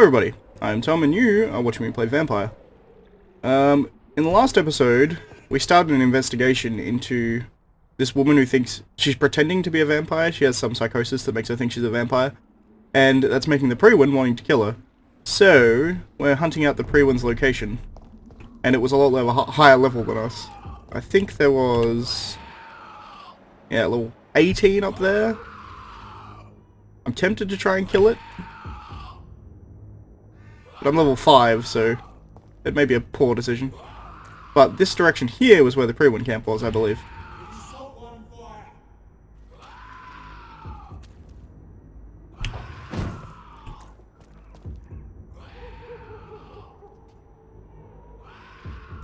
everybody, I'm Tom and you are watching me play Vampyr. In the last episode, we started an investigation into this woman who thinks she's pretending to be a vampire. She has some psychosis that makes her think she's a vampire, and that's making the Prewin wanting to kill her. So, we're hunting out the Prewin's location, and it was a lot higher level than us. I think there was, yeah, level 18 up there. I'm tempted to try and kill it, but I'm level 5, so it may be a poor decision. But this direction here was where the Prewin camp was, I believe.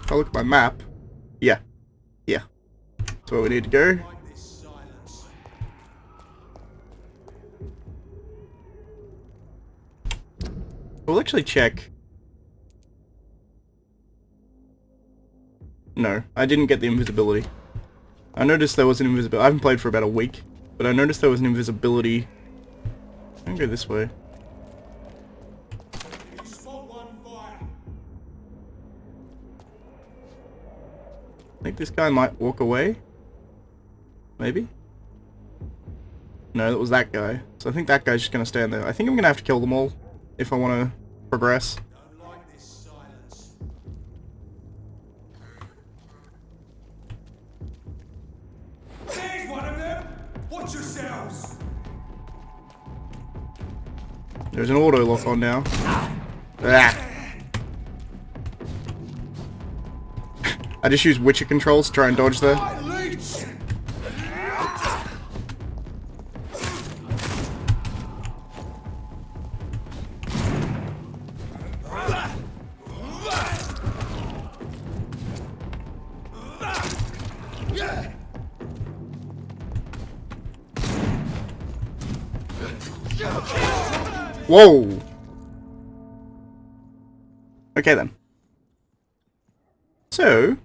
If I look at my map, yeah, that's where we need to go. We'll actually check. No, I didn't get the invisibility. I noticed there was an invisibility. I haven't played for about a week, but I noticed there was an invisibility. I can go this way. I think this guy might walk away. Maybe? No, that was that guy. So I think that guy's just going to stand there. I think I'm going to have to kill them all if I want to progress. Don't like this silence. There's one of them! Watch yourselves! There's an auto lock on now. Ah. I just use Witcher controls to try and dodge there. Whoa! Okay then. So,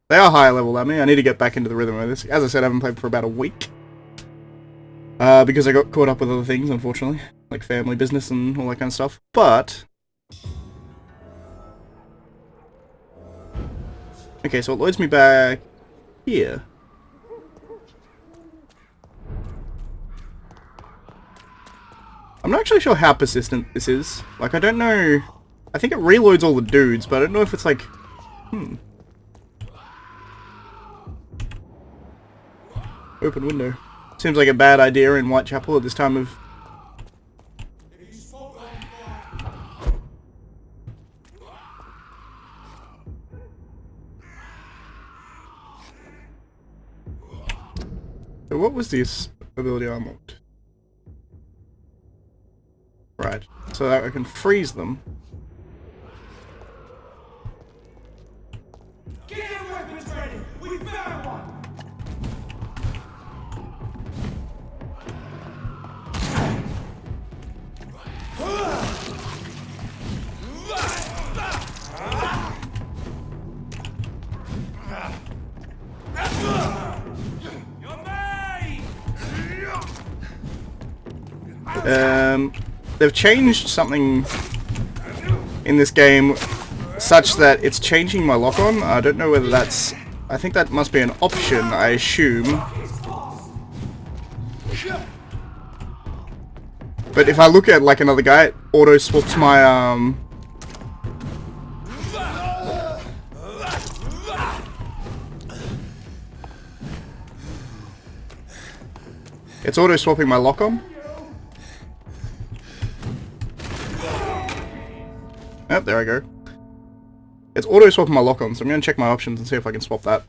they are higher level than me. I need to get back into the rhythm of this. As I said, I haven't played for about a week. Because I got caught up with other things, unfortunately. Like family business and all that kind of stuff. But... okay, so it loads me back here. I'm not actually sure how persistent this is. Like, I don't know... I think it reloads all the dudes, but I don't know if it's like... Open window. Seems like a bad idea in Whitechapel at this time of... So what was this ability I unlocked? Right, so that I can freeze them. Get your weapons ready! We found one! They've changed something in this game such that it's changing my lock-on. I don't know whether that's... I think that must be an option, I assume. But if I look at like another guy, it auto-swaps my it's auto-swapping my lock-on. Yep, there I go. It's auto-swapping my lock-on, so I'm going to check my options and see if I can swap that.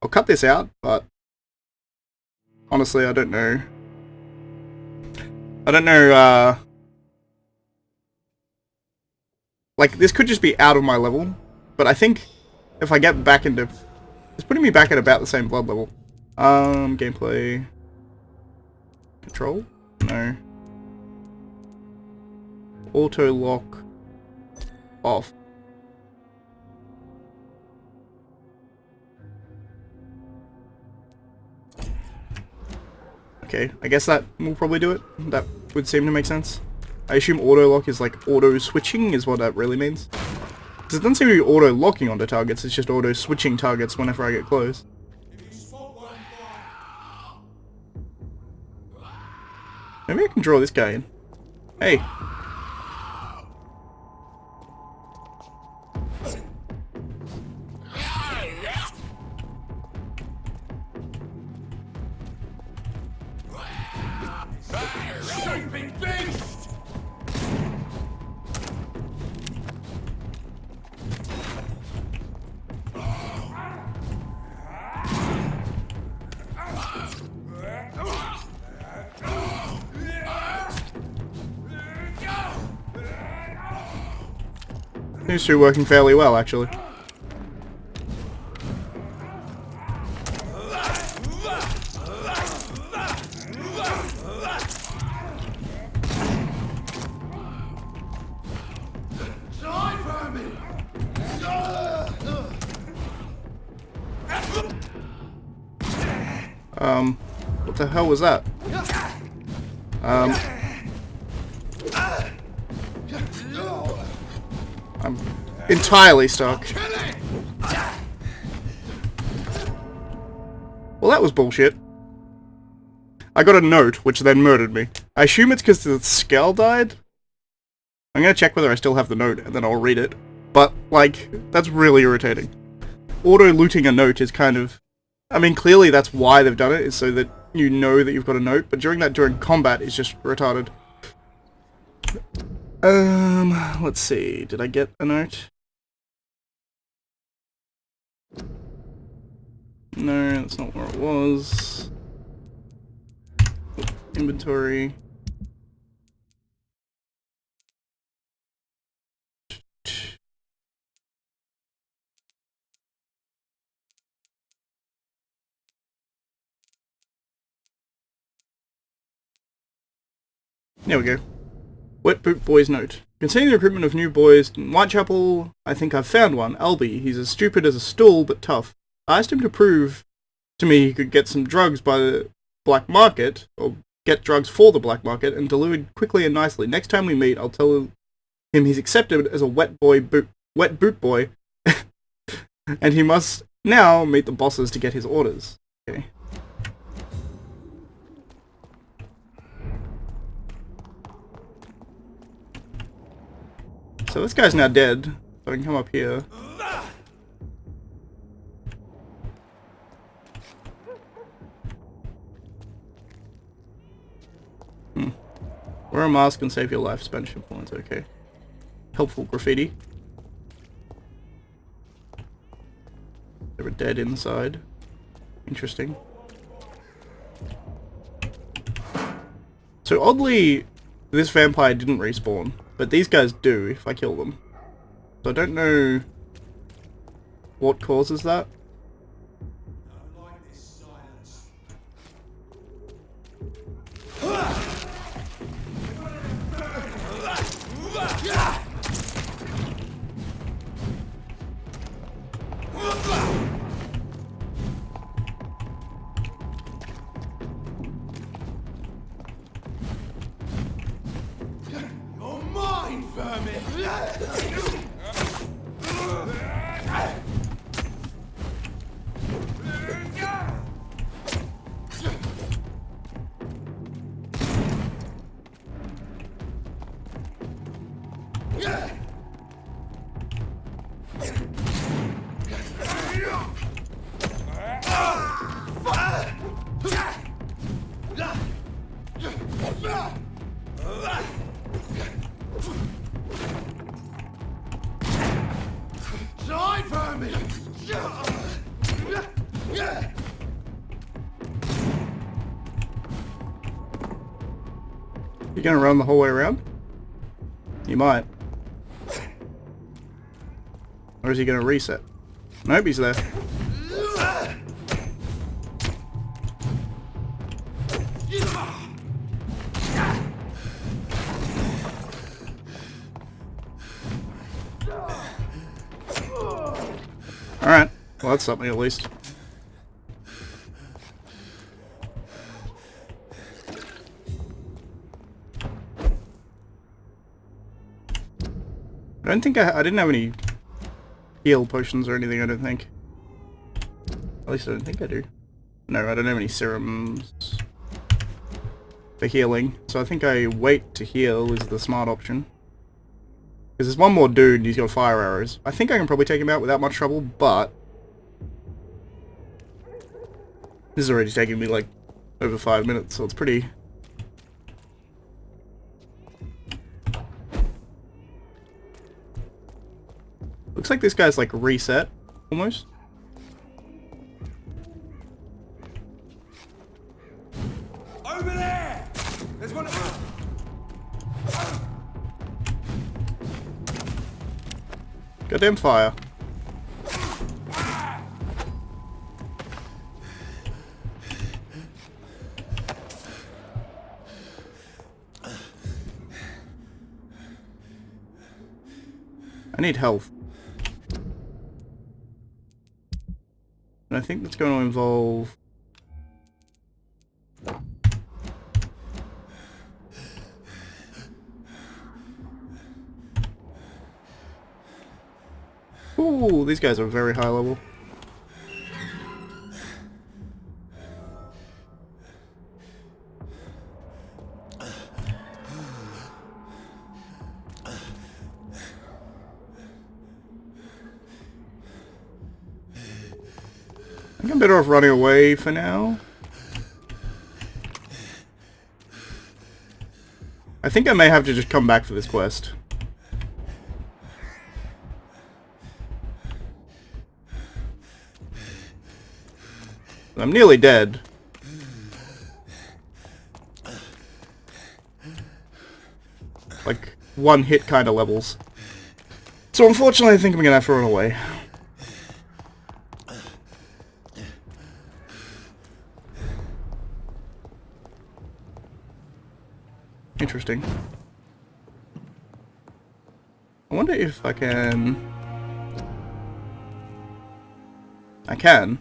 I'll cut this out, but... honestly, I don't know. I don't know, like, this could just be out of my level, but I think if I get back into... it's putting me back at about the same blood level. Gameplay... control? No. Auto lock off. Okay, I guess that will probably do it. That would seem to make sense. I assume auto-lock is like auto-switching is what that really means. Because it doesn't seem to be auto-locking onto targets, it's just auto-switching targets whenever I get close. Maybe I can draw this guy in. Hey. Shaping beast! Seems to be working fairly well, actually. What the hell was that? I'm entirely stuck. Well, that was bullshit. I got a note, which then murdered me. I assume it's because the skull died? I'm gonna check whether I still have the note, and then I'll read it. But, like, that's really irritating. Auto-looting a note is kind of... I mean, clearly that's why they've done it, is so that you know that you've got a note, but during combat, it's just retarded. Let's see. Did I get a note? No, that's not where it was. Inventory. There we go. Wet Boot Boy's note. Concerning the recruitment of new boys in Whitechapel, I think I've found one. Albie. He's as stupid as a stool, but tough. I asked him to prove to me he could get some drugs by the black market, or get drugs for the black market, and delivered quickly and nicely. Next time we meet, I'll tell him he's accepted as a wet boot boy, and he must now meet the bosses to get his orders. Okay. So this guy's now dead, so I can come up here. Wear a mask and save your life. Spanish influence, okay. Helpful graffiti. They were dead inside. Interesting. So oddly, this vampire didn't respawn, but these guys do if I kill them. So I don't know what causes that. I like this silence. You're mine, vermin! Die, vermin! You gonna run the whole way around? You might. Or is he gonna reset? Nope, he's there. Alright, well that's something at least. I don't think I didn't have any heal potions or anything, I don't think. At least I don't think I do. No, I don't have any serums for healing, so I think I wait to heal is the smart option. Because there's one more dude and he's got fire arrows. I think I can probably take him out without much trouble, but this is already taking me like over 5 minutes, so it's pretty... Looks like this guy's like reset, almost. Over there! There's one. Goddamn fire. I need health. And I think that's going to involve... Ooh, these guys are very high level. I think I'm better off running away for now. I think I may have to just come back for this quest. I'm nearly dead. Like, one hit kind of levels. So unfortunately I think I'm gonna have to run away. Interesting. I wonder if I can... I can.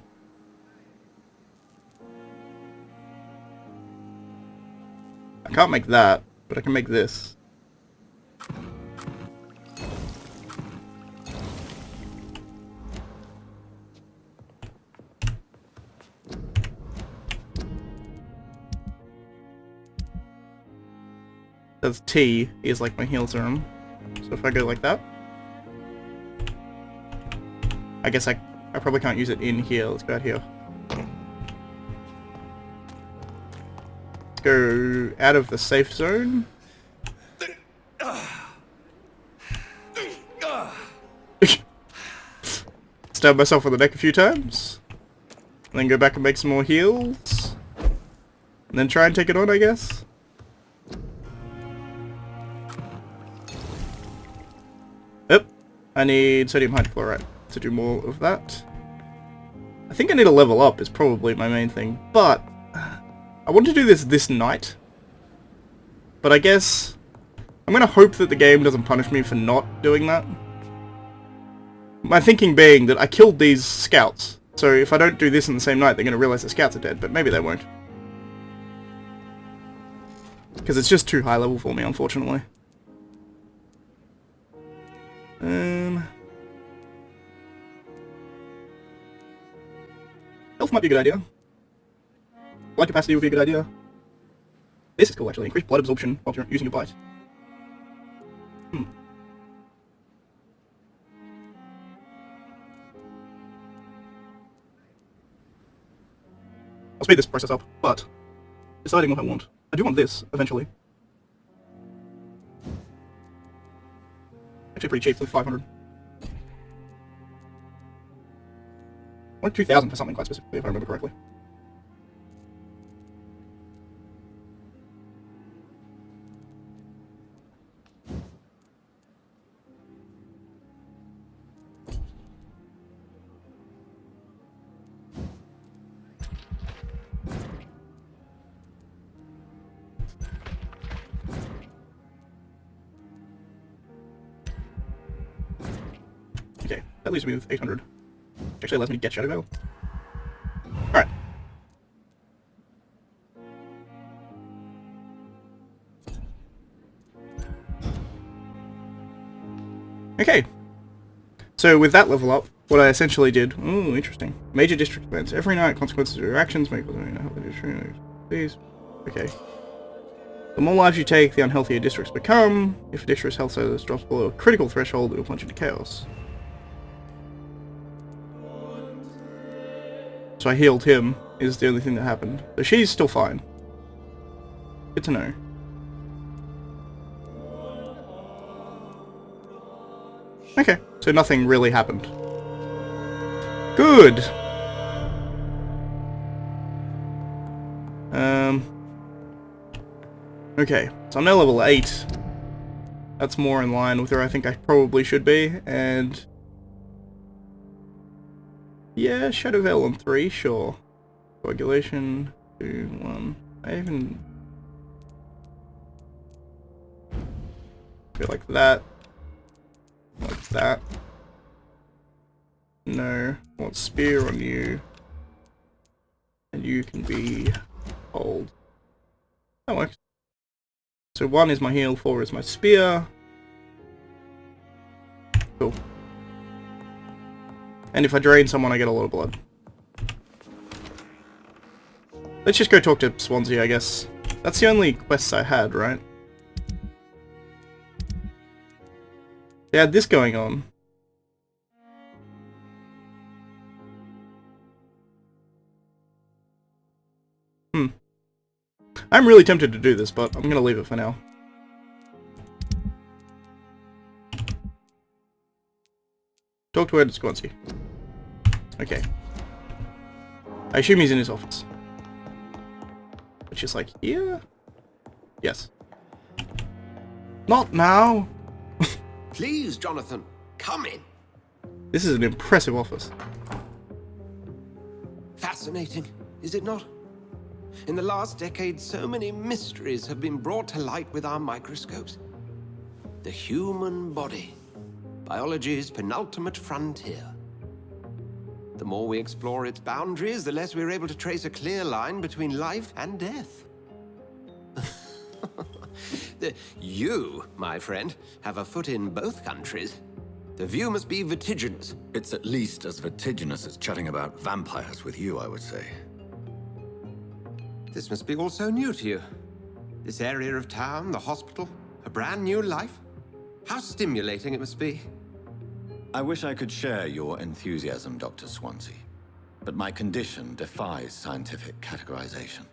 I can't make that, but I can make this. That's T is like my heal serum. So if I go like that, I guess I probably can't use it in here. Let's go out here. Let's go out of the safe zone. Stab myself in the neck a few times. And then go back and make some more heals. And then try and take it on, I guess. Yep. I need sodium hydrochloride to do more of that. I think I need to level up is probably my main thing. But I want to do this night. But I guess I'm going to hope that the game doesn't punish me for not doing that. My thinking being that I killed these scouts. So if I don't do this in the same night, they're going to realize the scouts are dead. But maybe they won't. Because it's just too high level for me, unfortunately. Health might be a good idea. Blood capacity would be a good idea. This is cool, actually. Increased blood absorption while you're using your bite. I'll speed this process up, but deciding what I want. I do want this, eventually. Actually pretty cheap, for 500. I want 2,000 for something quite specifically, if I remember correctly. Okay, that leaves me with 800. Which actually allows me to get Shadow Veil. Alright. Okay. So with that level up, what I essentially did... Ooh, interesting. Major district events. Every night, consequences of your actions make... Please. Okay. The more lives you take, the unhealthier districts become. If a district's health status drops below a critical threshold, it will plunge into chaos. So I healed him, is the only thing that happened. So she's still fine. Good to know. Okay, so nothing really happened. Good! Okay, so I'm now level 8. That's more in line with where I think I probably should be, and... yeah, Shadow Veil on 3, sure. Coagulation, 2, 1. I even... go like that. Like that. No. I want Spear on you. And you can be... hold. That works. So 1 is my heal, 4 is my spear. Cool. And if I drain someone, I get a lot of blood. Let's just go talk to Swansea, I guess. That's the only quests I had, right? They had this going on. I'm really tempted to do this, but I'm gonna leave it for now. Talk to Ed Swansea. Okay. I assume he's in his office. Which is like, here? Yes. Not now! Please, Johnathan, come in. This is an impressive office. Fascinating, is it not? In the last decade, so many mysteries have been brought to light with our microscopes. The human body, biology's penultimate frontier. The more we explore its boundaries, the less we're able to trace a clear line between life and death. You, my friend, have a foot in both countries. The view must be vertiginous. It's at least as vertiginous as chatting about vampires with you, I would say. This must be all so new to you. This area of town, the hospital, a brand new life. How stimulating it must be. I wish I could share your enthusiasm, Dr. Swansea. But my condition defies scientific categorization.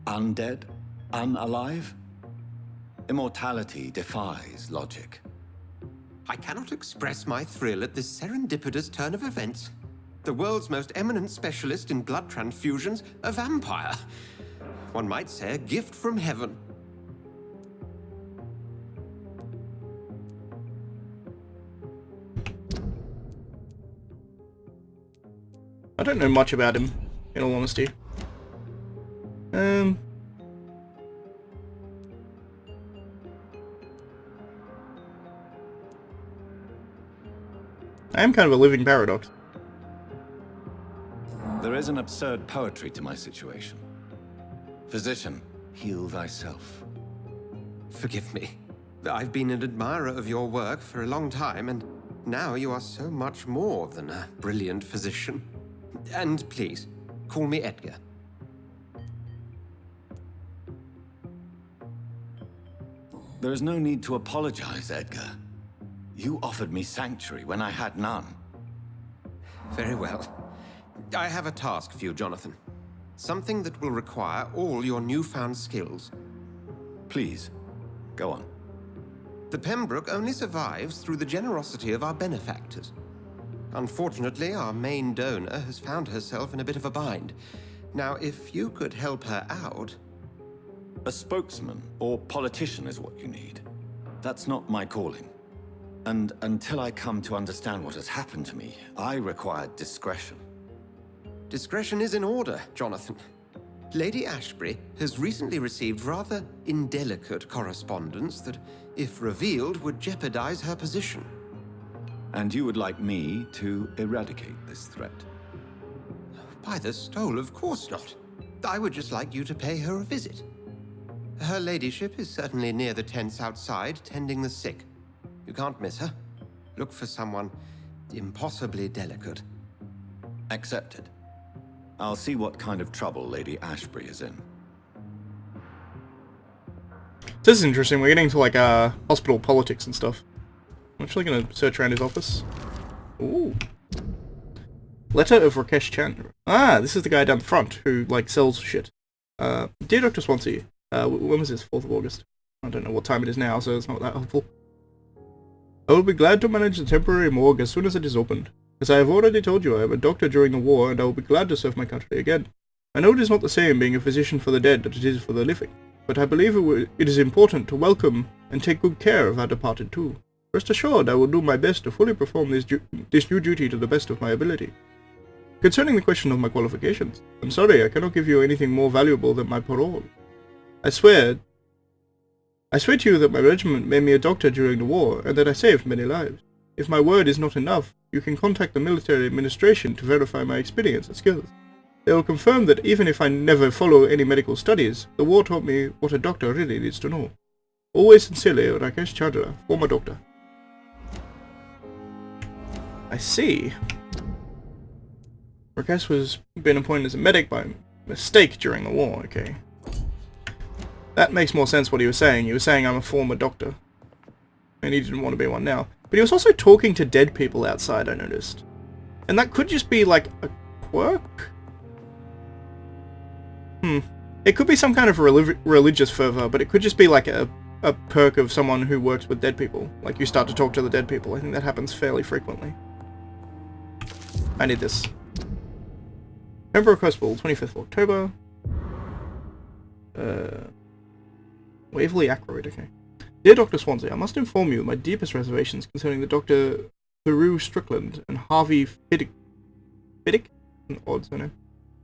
Undead? Unalive? Immortality defies logic. I cannot express my thrill at this serendipitous turn of events. The world's most eminent specialist in blood transfusions, a vampire. One might say a gift from heaven. I don't know much about him, in all honesty. I am kind of a living paradox. There is an absurd poetry to my situation. Physician, heal thyself. Forgive me. I've been an admirer of your work for a long time, and now you are so much more than a brilliant physician. And please, call me Edgar. There is no need to apologize, Edgar. You offered me sanctuary when I had none. Very well. I have a task for you, Johnathan. Something that will require all your newfound skills. Please, go on. The Pembroke only survives through the generosity of our benefactors. Unfortunately, our main donor has found herself in a bit of a bind. Now, if you could help her out... A spokesman or politician is what you need. That's not my calling. And until I come to understand what has happened to me, I require discretion. Discretion is in order, Johnathan. Lady Ashbury has recently received rather indelicate correspondence that, if revealed, would jeopardize her position. And you would like me to eradicate this threat? By the stole, of course not. I would just like you to pay her a visit. Her ladyship is certainly near the tents outside, tending the sick. You can't miss her. Look for someone impossibly delicate. Accepted. I'll see what kind of trouble Lady Ashbury is in. This is interesting. We're getting to like hospital politics and stuff. I'm actually going to search around his office. Ooh. Letter of Rakesh Chandra. Ah, this is the guy down the front who like sells shit. Dear Dr. Swansea, when was this? 4th of August. I don't know what time it is now, so it's not that helpful. I will be glad to manage the temporary morgue as soon as it is opened. As I have already told you, I am a doctor during the war, and I will be glad to serve my country again. I know it is not the same being a physician for the dead that it is for the living, but I believe it is important to welcome and take good care of our departed too. Rest assured, I will do my best to fully perform this new duty to the best of my ability. Concerning the question of my qualifications, I'm sorry I cannot give you anything more valuable than my parole. I swear to you that my regiment made me a doctor during the war, and that I saved many lives. If my word is not enough, you can contact the military administration to verify my experience and skills. They will confirm that even if I never follow any medical studies, the war taught me what a doctor really needs to know. Always sincerely, Rakesh Chandra, former doctor. I see. Rakesh was being appointed as a medic by mistake during the war, okay. That makes more sense what he was saying. He was saying I'm a former doctor. And he didn't want to be one now. But he was also talking to dead people outside, I noticed. And that could just be like a quirk? It could be some kind of religious fervor, but it could just be like a perk of someone who works with dead people. Like you start to talk to the dead people. I think that happens fairly frequently. I need this. Pembroke Hospital, 25th of October. Waverley Ackroyd, okay. Dear Dr. Swansea, I must inform you of my deepest reservations concerning the Dr. Theroux Strickland and Harvey Fiddick. Fiddick? An odd surname.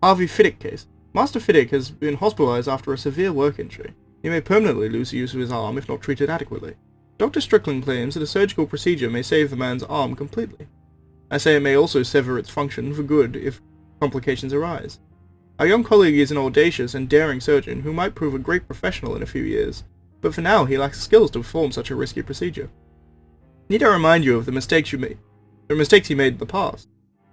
Harvey Fiddick case. Master Fiddick has been hospitalized after a severe work injury. He may permanently lose the use of his arm if not treated adequately. Dr. Strickland claims that a surgical procedure may save the man's arm completely. I say it may also sever its function for good if complications arise. Our young colleague is an audacious and daring surgeon who might prove a great professional in a few years, but for now he lacks skills to perform such a risky procedure. Need I remind you of the mistakes he made in the past?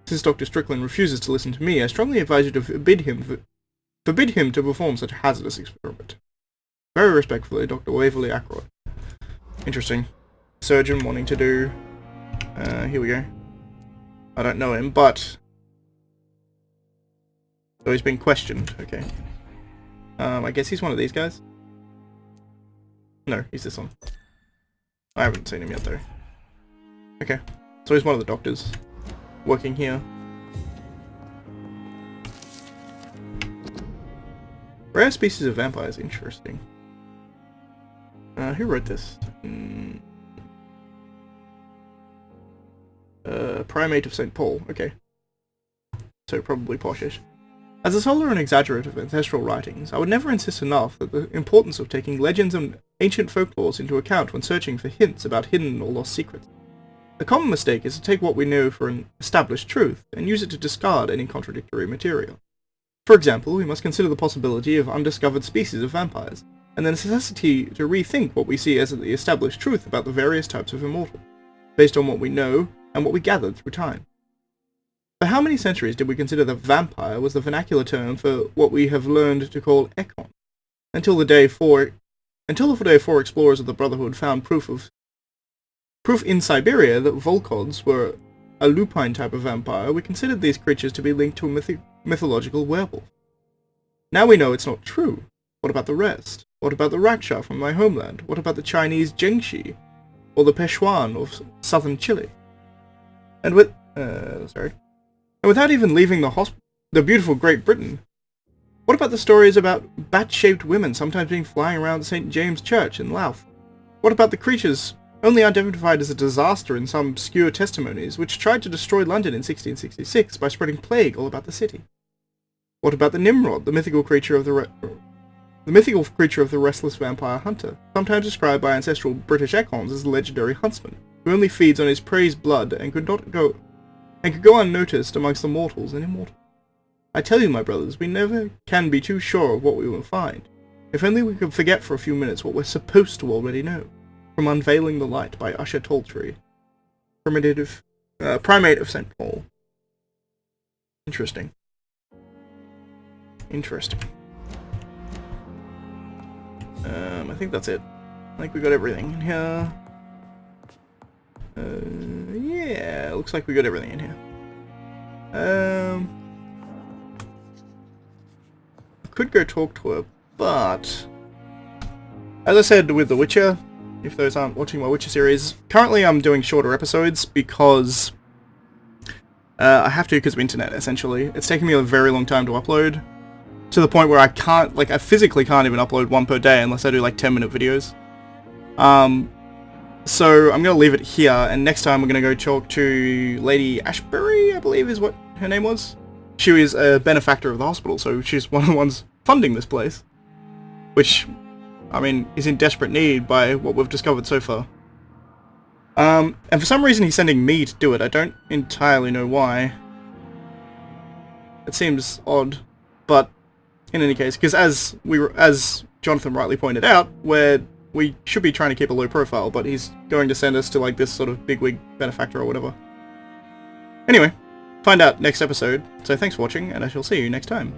Since Dr. Strickland refuses to listen to me, I strongly advise you to forbid him to perform such a hazardous experiment. Very respectfully, Dr. Waverley Ackroyd. Interesting. Surgeon wanting to do... here we go. I don't know him, but... So he's been questioned, okay. I guess he's one of these guys? No, he's this one. I haven't seen him yet, though. Okay, so he's one of the doctors working here. Rare species of vampires, interesting. Who wrote this? Primate of St. Paul, okay. So probably poshish. As a scholar and exaggerator of ancestral writings, I would never insist enough that the importance of taking legends and ancient folklores into account when searching for hints about hidden or lost secrets. The common mistake is to take what we know for an established truth and use it to discard any contradictory material. For example, we must consider the possibility of undiscovered species of vampires, and the necessity to rethink what we see as the established truth about the various types of immortal, based on what we know and what we gathered through time. For how many centuries did we consider that vampire was the vernacular term for what we have learned to call Ekon, until the day four explorers of the Brotherhood found proof in Siberia that Volkods were a lupine type of vampire? We considered these creatures to be linked to a mythological werewolf. Now we know it's not true. What about the rest? What about the Raksha from my homeland? What about the Chinese Jingxi? Or the Pechuan of southern Chile? And without even leaving the beautiful Great Britain, what about the stories about bat-shaped women sometimes being flying around St. James Church in Louth? What about the creatures only identified as a disaster in some obscure testimonies which tried to destroy London in 1666 by spreading plague all about the city? What about the Nimrod, the mythical creature of the restless vampire hunter, sometimes described by ancestral British Ekons as the legendary huntsman, who only feeds on his prey's blood and could go unnoticed amongst the mortals and immortal? I tell you, my brothers, we never can be too sure of what we will find. If only we could forget for a few minutes what we're supposed to already know, from Unveiling the Light by Usher Toltree. primate of St. Paul. Interesting. Interesting. I think that's it. I think we got everything in here. Yeah, looks like we got everything in here. Could go talk to her, but as I said with The Witcher, if those aren't watching my Witcher series, currently I'm doing shorter episodes because I have to because of internet, essentially. It's taking me a very long time to upload, to the point where I can't, like, I physically can't even upload one per day unless I do, like, 10-minute videos. So I'm going to leave it here, and next time we're going to go talk to Lady Ashbury, I believe is what her name was. She is a benefactor of the hospital, so she's one of the ones funding this place. Which, I mean, is in desperate need by what we've discovered so far. And for some reason he's sending me to do it. I don't entirely know why. It seems odd, but in any case, because as Johnathan rightly pointed out, we should be trying to keep a low profile, but he's going to send us to like this sort of bigwig benefactor or whatever. Anyway, find out next episode, so thanks for watching, and I shall see you next time.